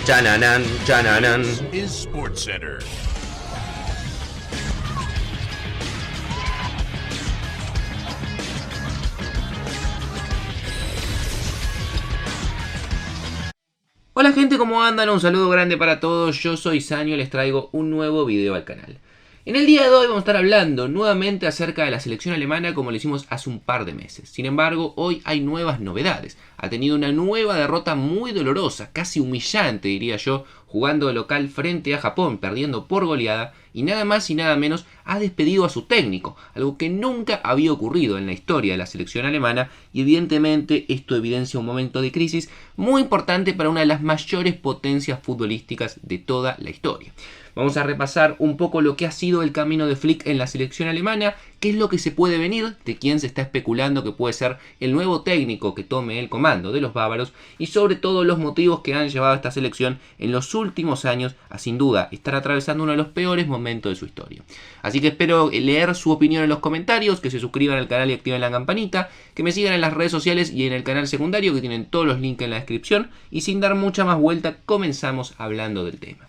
Chananan, chananan. Is SportsCenter. Hola gente, ¿cómo andan? Un saludo grande para todos, yo soy Sanio y les traigo un nuevo video al canal. En el día de hoy vamos a estar hablando nuevamente acerca de la selección alemana como lo hicimos hace un par de meses. Sin embargo, hoy hay nuevas novedades. Ha tenido una nueva derrota muy dolorosa, casi humillante diría yo, jugando de local frente a Japón, perdiendo por goleada, y nada más y nada menos ha despedido a su técnico, algo que nunca había ocurrido en la historia de la selección alemana, y evidentemente esto evidencia un momento de crisis muy importante para una de las mayores potencias futbolísticas de toda la historia. Vamos a repasar un poco lo que ha sido el camino de Flick en la selección alemana, qué es lo que se puede venir, de quién se está especulando que puede ser el nuevo técnico que tome el comando de los bávaros y sobre todo los motivos que han llevado a esta selección en los últimos años a sin duda estar atravesando uno de los peores momentos de su historia. Así que espero leer su opinión en los comentarios, que se suscriban al canal y activen la campanita, que me sigan en las redes sociales y en el canal secundario que tienen todos los links en la descripción y sin dar mucha más vuelta comenzamos hablando del tema.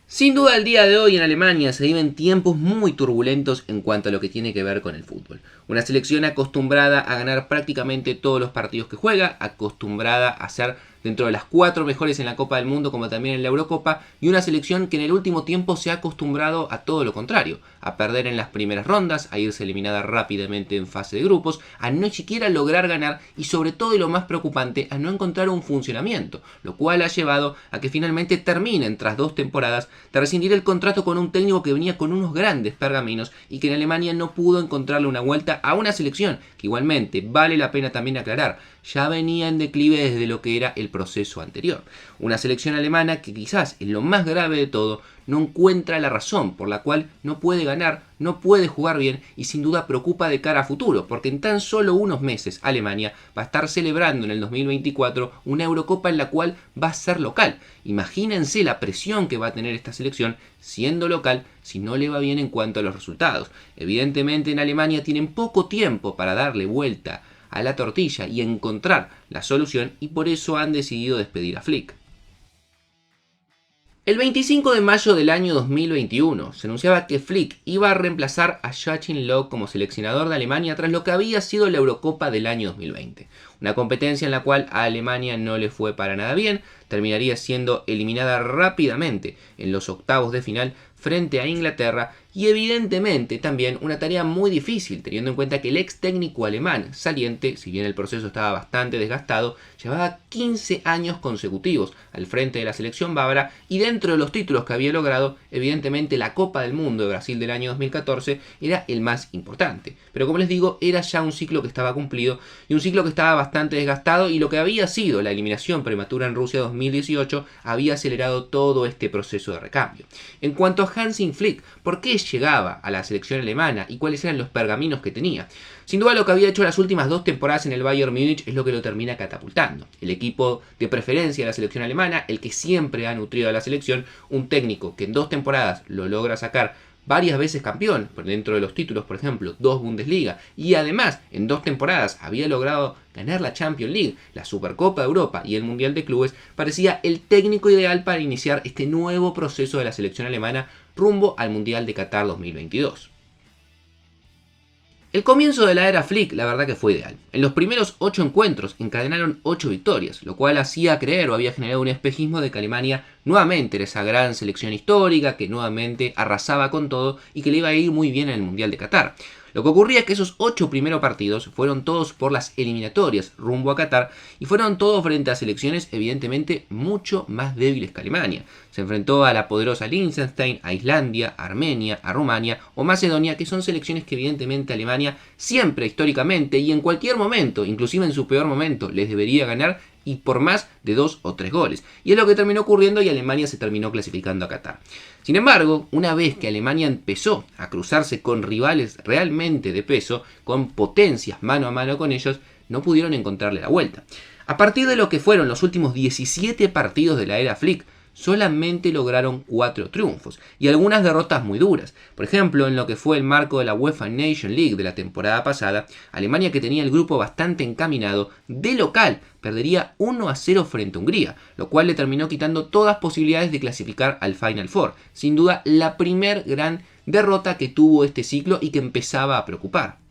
Sin duda el día de hoy en Alemania se viven tiempos muy turbulentos en cuanto a lo que tiene que ver con el fútbol. Una selección acostumbrada a ganar prácticamente todos los partidos que juega, acostumbrada a ser dentro de las 4 mejores en la Copa del Mundo como también en la Eurocopa, y una selección que en el último tiempo se ha acostumbrado a todo lo contrario, a perder en las primeras rondas, a irse eliminada rápidamente en fase de grupos, a no siquiera lograr ganar y sobre todo y lo más preocupante, a no encontrar un funcionamiento, lo cual ha llevado a que finalmente terminen tras 2 temporadas de rescindir el contrato con un técnico que venía con unos grandes pergaminos y que en Alemania no pudo encontrarle una vuelta a una selección que igualmente vale la pena también aclarar, ya venía en declive desde lo que era el proceso anterior. Una selección alemana que quizás en lo más grave de todo no encuentra la razón por la cual no puede ganar, no puede jugar bien y sin duda preocupa de cara a futuro, porque en tan solo unos meses Alemania va a estar celebrando en el 2024 una Eurocopa en la cual va a ser local. Imagínense la presión que va a tener esta selección siendo local si no le va bien en cuanto a los resultados. Evidentemente en Alemania tienen poco tiempo para darle vuelta a la tortilla y encontrar la solución y por eso han decidido despedir a Flick. El 25 de mayo del año 2021 se anunciaba que Flick iba a reemplazar a Joachim Löw como seleccionador de Alemania tras lo que había sido la Eurocopa del año 2020. Una competencia en la cual a Alemania no le fue para nada bien, terminaría siendo eliminada rápidamente en los octavos de final frente a Inglaterra y evidentemente también una tarea muy difícil teniendo en cuenta que el ex técnico alemán saliente, si bien el proceso estaba bastante desgastado, llevaba 15 años consecutivos al frente de la selección bávara y dentro de los títulos que había logrado, evidentemente la Copa del Mundo de Brasil del año 2014 era el más importante. Pero como les digo, era ya un ciclo que estaba cumplido y un ciclo que estaba bastante desgastado y lo que había sido la eliminación prematura en Rusia 2018 había acelerado todo este proceso de recambio. En cuanto a Hansi Flick, ¿por qué llegaba a la selección alemana y cuáles eran los pergaminos que tenía? Sin duda lo que había hecho las últimas 2 temporadas en el Bayern Múnich es lo que lo termina catapultando. El equipo de preferencia de la selección alemana, el que siempre ha nutrido a la selección, un técnico que en 2 temporadas lo logra sacar varias veces campeón, por dentro de los títulos, por ejemplo, 2 Bundesliga, y además en 2 temporadas había logrado ganar la Champions League, la Supercopa de Europa y el Mundial de Clubes, parecía el técnico ideal para iniciar este nuevo proceso de la selección alemana rumbo al Mundial de Qatar 2022. El comienzo de la era Flick la verdad que fue ideal. En los primeros 8 encuentros encadenaron 8 victorias, lo cual hacía creer o había generado un espejismo de que Alemania nuevamente era esa gran selección histórica que nuevamente arrasaba con todo y que le iba a ir muy bien en el Mundial de Qatar. Lo que ocurría es que esos 8 primeros partidos fueron todos por las eliminatorias rumbo a Qatar y fueron todos frente a selecciones evidentemente mucho más débiles que Alemania. Se enfrentó a la poderosa Liechtenstein, a Islandia, a Armenia, a Rumania o Macedonia, que son selecciones que evidentemente Alemania siempre históricamente y en cualquier momento, inclusive en su peor momento, les debería ganar y por más de 2 o 3 goles. Y es lo que terminó ocurriendo y Alemania se terminó clasificando a Qatar. Sin embargo, una vez que Alemania empezó a cruzarse con rivales realmente de peso, con potencias mano a mano con ellos, no pudieron encontrarle la vuelta. A partir de lo que fueron los últimos 17 partidos de la era Flick, solamente lograron 4 triunfos y algunas derrotas muy duras. Por ejemplo, en lo que fue el marco de la UEFA Nation League de la temporada pasada, Alemania, que tenía el grupo bastante encaminado, de local perdería 1-0 frente a Hungría, lo cual le terminó quitando todas posibilidades de clasificar al Final Four. Sin duda, la primer gran derrota que tuvo este ciclo y que empezaba a preocupar.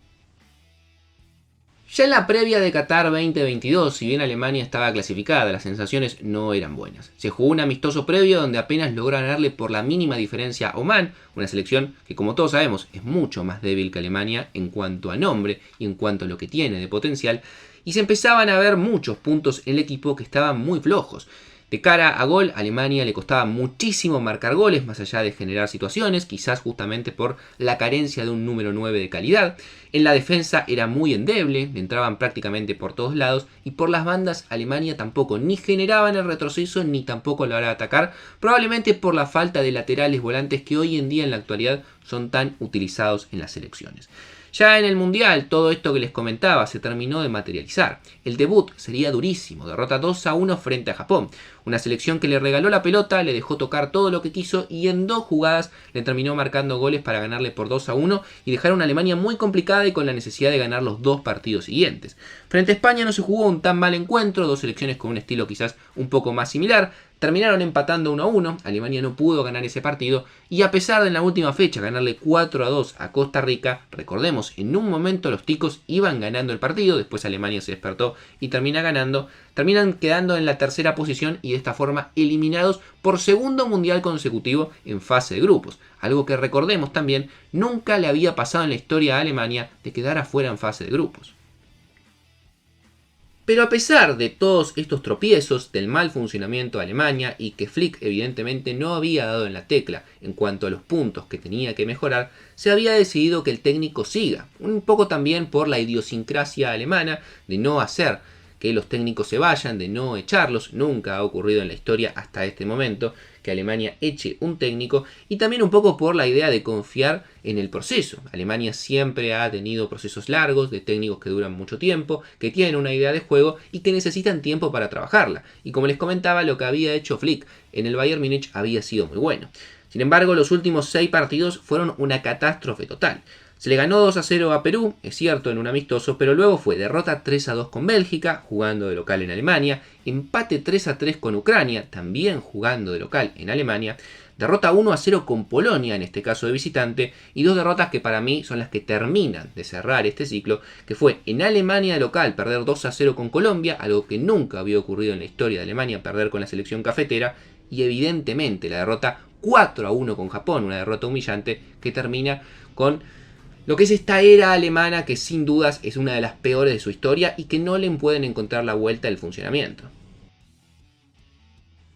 Ya en la previa de Qatar 2022, si bien Alemania estaba clasificada, las sensaciones no eran buenas. Se jugó un amistoso previo donde apenas logró ganarle por la mínima diferencia a Omán, una selección que, como todos sabemos, es mucho más débil que Alemania en cuanto a nombre y en cuanto a lo que tiene de potencial, y se empezaban a ver muchos puntos en el equipo que estaban muy flojos. De cara a gol, a Alemania le costaba muchísimo marcar goles, más allá de generar situaciones, quizás justamente por la carencia de un número 9 de calidad. En la defensa era muy endeble, entraban prácticamente por todos lados, y por las bandas Alemania tampoco ni generaba en el retroceso ni tampoco a la hora de atacar, probablemente por la falta de laterales volantes que hoy en día en la actualidad son tan utilizados en las selecciones. Ya en el Mundial, todo esto que les comentaba se terminó de materializar. El debut sería durísimo, derrota 2-1 frente a Japón. Una selección que le regaló la pelota, le dejó tocar todo lo que quiso y en 2 jugadas le terminó marcando goles para ganarle por 2-1 y dejar a una Alemania muy complicada y con la necesidad de ganar los 2 partidos siguientes. Frente a España no se jugó un tan mal encuentro, 2 selecciones con un estilo quizás un poco más similar. Terminaron empatando 1-1, Alemania no pudo ganar ese partido y a pesar de en la última fecha ganarle 4-2 a Costa Rica, recordemos, en un momento los ticos iban ganando el partido, después Alemania se despertó y terminan quedando en la tercera posición y de esta forma eliminados por segundo mundial consecutivo en fase de grupos, algo que recordemos también nunca le había pasado en la historia a Alemania de quedar afuera en fase de grupos. Pero a pesar de todos estos tropiezos, del mal funcionamiento de Alemania y que Flick evidentemente no había dado en la tecla en cuanto a los puntos que tenía que mejorar, se había decidido que el técnico siga, un poco también por la idiosincrasia alemana de no hacer que los técnicos se vayan, de no echarlos. Nunca ha ocurrido en la historia hasta este momento que Alemania eche un técnico, y también un poco por la idea de confiar en el proceso. Alemania siempre ha tenido procesos largos, de técnicos que duran mucho tiempo, que tienen una idea de juego y que necesitan tiempo para trabajarla. Y como les comentaba, lo que había hecho Flick en el Bayern Múnich había sido muy bueno. Sin embargo, los últimos 6 partidos fueron una catástrofe total. Se le ganó 2-0 a Perú, es cierto, en un amistoso, pero luego fue derrota 3-2 con Bélgica, jugando de local en Alemania, empate 3-3 con Ucrania, también jugando de local en Alemania, derrota 1-0 con Polonia, en este caso de visitante, y 2 derrotas que para mí son las que terminan de cerrar este ciclo, que fue en Alemania de local perder 2-0 con Colombia, algo que nunca había ocurrido en la historia de Alemania, perder con la selección cafetera, y evidentemente la derrota 4-1 con Japón, una derrota humillante que termina con lo que es esta era alemana que sin dudas es una de las peores de su historia y que no le pueden encontrar la vuelta del funcionamiento.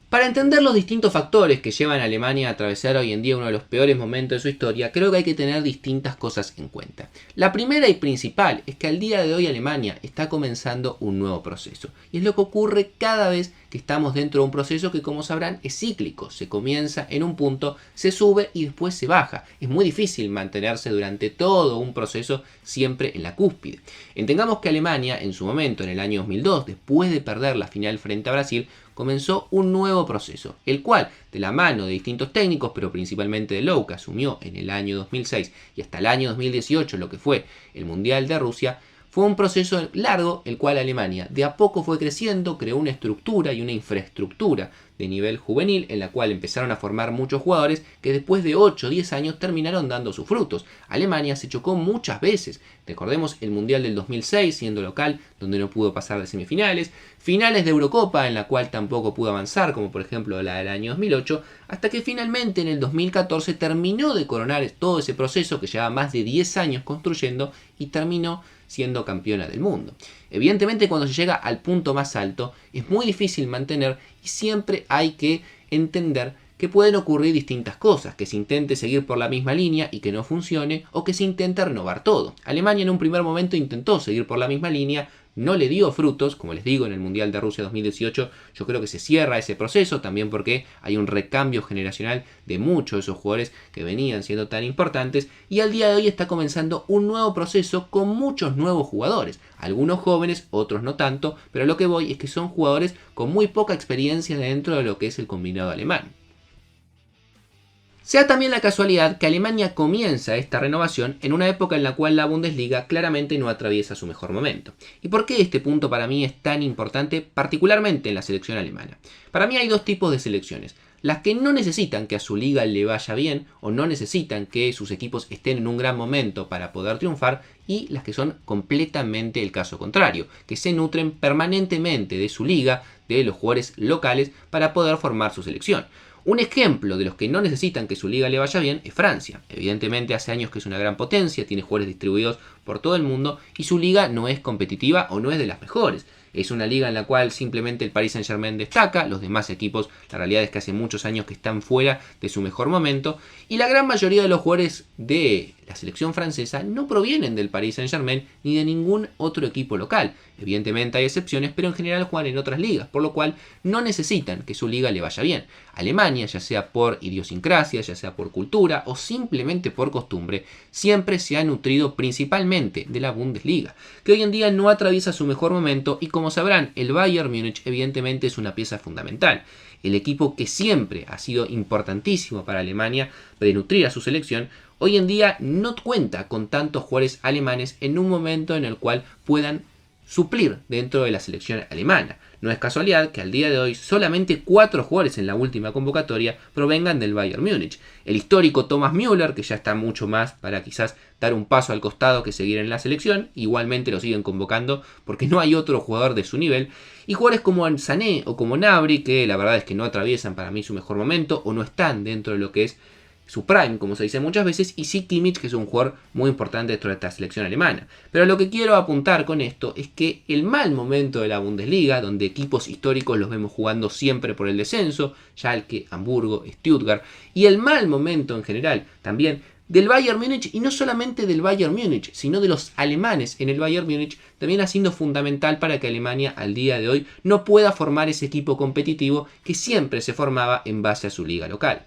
Para entender los distintos factores que llevan a Alemania a atravesar hoy en día uno de los peores momentos de su historia, creo que hay que tener distintas cosas en cuenta. La primera y principal es que al día de hoy Alemania está comenzando un nuevo proceso. Y es lo que ocurre cada vez que estamos dentro de un proceso que, como sabrán, es cíclico. Se comienza en un punto, se sube y después se baja. Es muy difícil mantenerse durante todo un proceso siempre en la cúspide. Entendamos que Alemania, en su momento, en el año 2002, después de perder la final frente a Brasil, comenzó un nuevo proceso, el cual, de la mano de distintos técnicos, pero principalmente de Löw, que asumió en el año 2006 y hasta el año 2018, lo que fue el Mundial de Rusia, fue un proceso largo, el cual Alemania de a poco fue creciendo, creó una estructura y una infraestructura de nivel juvenil en la cual empezaron a formar muchos jugadores que después de 8 o 10 años terminaron dando sus frutos. Alemania se chocó muchas veces. Recordemos el Mundial del 2006 siendo local, donde no pudo pasar de semifinales, finales de Eurocopa en la cual tampoco pudo avanzar, como por ejemplo la del año 2008, hasta que finalmente en el 2014 terminó de coronar todo ese proceso que llevaba más de 10 años construyendo y terminó siendo campeona del mundo. Evidentemente, cuando se llega al punto más alto es muy difícil mantener y siempre hay que entender que pueden ocurrir distintas cosas, que se intente seguir por la misma línea y que no funcione, o que se intente renovar todo. Alemania en un primer momento intentó seguir por la misma línea, no le dio frutos, como les digo, en el Mundial de Rusia 2018 yo creo que se cierra ese proceso, también porque hay un recambio generacional de muchos de esos jugadores que venían siendo tan importantes, y al día de hoy está comenzando un nuevo proceso con muchos nuevos jugadores, algunos jóvenes, otros no tanto, pero a lo que voy es que son jugadores con muy poca experiencia dentro de lo que es el combinado alemán. Sea también la casualidad que Alemania comienza esta renovación en una época en la cual la Bundesliga claramente no atraviesa su mejor momento. ¿Y por qué este punto para mí es tan importante, particularmente en la selección alemana? Para mí hay dos tipos de selecciones. Las que no necesitan que a su liga le vaya bien o no necesitan que sus equipos estén en un gran momento para poder triunfar, y las que son completamente el caso contrario, que se nutren permanentemente de su liga, de los jugadores locales para poder formar su selección. Un ejemplo de los que no necesitan que su liga le vaya bien es Francia. Evidentemente hace años que es una gran potencia, tiene jugadores distribuidos por todo el mundo y su liga no es competitiva o no es de las mejores. Es una liga en la cual simplemente el Paris Saint-Germain destaca, los demás equipos la realidad es que hace muchos años que están fuera de su mejor momento, y la gran mayoría de los jugadores de la selección francesa no provienen del Paris Saint-Germain ni de ningún otro equipo local. Evidentemente hay excepciones, pero en general juegan en otras ligas, por lo cual no necesitan que su liga le vaya bien. Alemania, ya sea por idiosincrasia, ya sea por cultura o simplemente por costumbre, siempre se ha nutrido principalmente de la Bundesliga, que hoy en día no atraviesa su mejor momento, y como sabrán, el Bayern Múnich evidentemente es una pieza fundamental. El equipo que siempre ha sido importantísimo para Alemania de nutrir a su selección, hoy en día no cuenta con tantos jugadores alemanes en un momento en el cual puedan suplir dentro de la selección alemana. No es casualidad que al día de hoy solamente 4 jugadores en la última convocatoria provengan del Bayern Múnich. El histórico Thomas Müller, que ya está mucho más para quizás dar un paso al costado que seguir en la selección, igualmente lo siguen convocando porque no hay otro jugador de su nivel. Y jugadores como Sané o como Gnabry, que la verdad es que no atraviesan para mí su mejor momento o no están dentro de lo que es su prime, como se dice muchas veces, y sí Kimmich, que es un jugador muy importante dentro de esta selección alemana. Pero lo que quiero apuntar con esto es que el mal momento de la Bundesliga, donde equipos históricos los vemos jugando siempre por el descenso, Schalke, Hamburgo, Stuttgart, y el mal momento en general también del Bayern Múnich, y no solamente del Bayern Múnich, sino de los alemanes en el Bayern Múnich, también ha sido fundamental para que Alemania al día de hoy no pueda formar ese equipo competitivo que siempre se formaba en base a su liga local.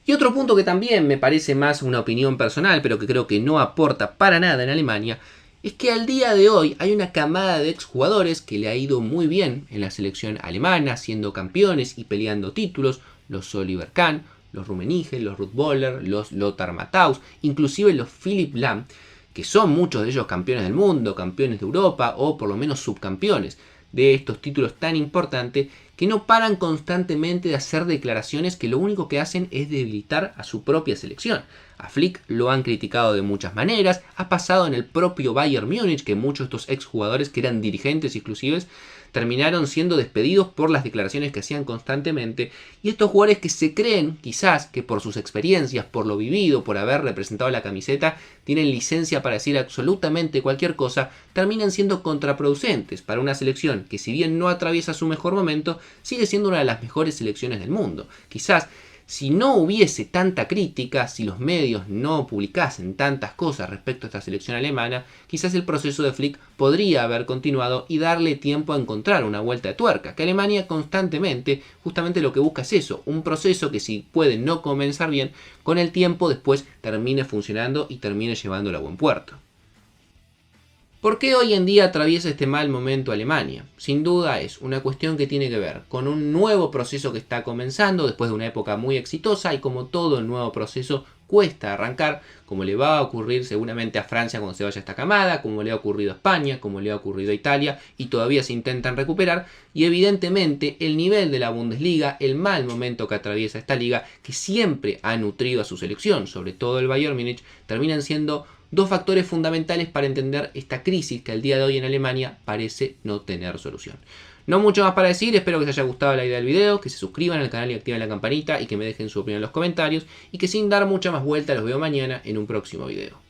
Y otro punto que también me parece más una opinión personal, pero que creo que no aporta para nada en Alemania, es que al día de hoy hay una camada de exjugadores que le ha ido muy bien en la selección alemana, siendo campeones y peleando títulos: los Oliver Kahn, los Rummenigge, los Ruud Boller, los Lothar Matthaus, inclusive los Philipp Lahm, que son muchos de ellos campeones del mundo, campeones de Europa o por lo menos subcampeones de estos títulos tan importantes, que no paran constantemente de hacer declaraciones que lo único que hacen es debilitar a su propia selección. A Flick lo han criticado de muchas maneras, ha pasado en el propio Bayern Múnich, que muchos de estos exjugadores que eran dirigentes exclusivos terminaron siendo despedidos por las declaraciones que hacían constantemente, y estos jugadores que se creen quizás que por sus experiencias, por lo vivido, por haber representado la camiseta, tienen licencia para decir absolutamente cualquier cosa, terminan siendo contraproducentes para una selección que, si bien no atraviesa su mejor momento, sigue siendo una de las mejores selecciones del mundo. Quizás si no hubiese tanta crítica, si los medios no publicasen tantas cosas respecto a esta selección alemana, quizás el proceso de Flick podría haber continuado y darle tiempo a encontrar una vuelta de tuerca, que Alemania constantemente justamente lo que busca es eso, un proceso que, si puede no comenzar bien, con el tiempo después termine funcionando y termine llevándolo a buen puerto. ¿Por qué hoy en día atraviesa este mal momento Alemania? Sin duda es una cuestión que tiene que ver con un nuevo proceso que está comenzando después de una época muy exitosa, y como todo el nuevo proceso cuesta arrancar, como le va a ocurrir seguramente a Francia cuando se vaya esta camada, como le ha ocurrido a España, como le ha ocurrido a Italia, y todavía se intentan recuperar, y evidentemente el nivel de la Bundesliga, el mal momento que atraviesa esta liga, que siempre ha nutrido a su selección, sobre todo el Bayern Múnich, terminan siendo dos factores fundamentales para entender esta crisis que al día de hoy en Alemania parece no tener solución. No mucho más para decir, espero que les haya gustado la idea del video, que se suscriban al canal y activen la campanita, y que me dejen su opinión en los comentarios, y que sin dar mucha más vuelta los veo mañana en un próximo video.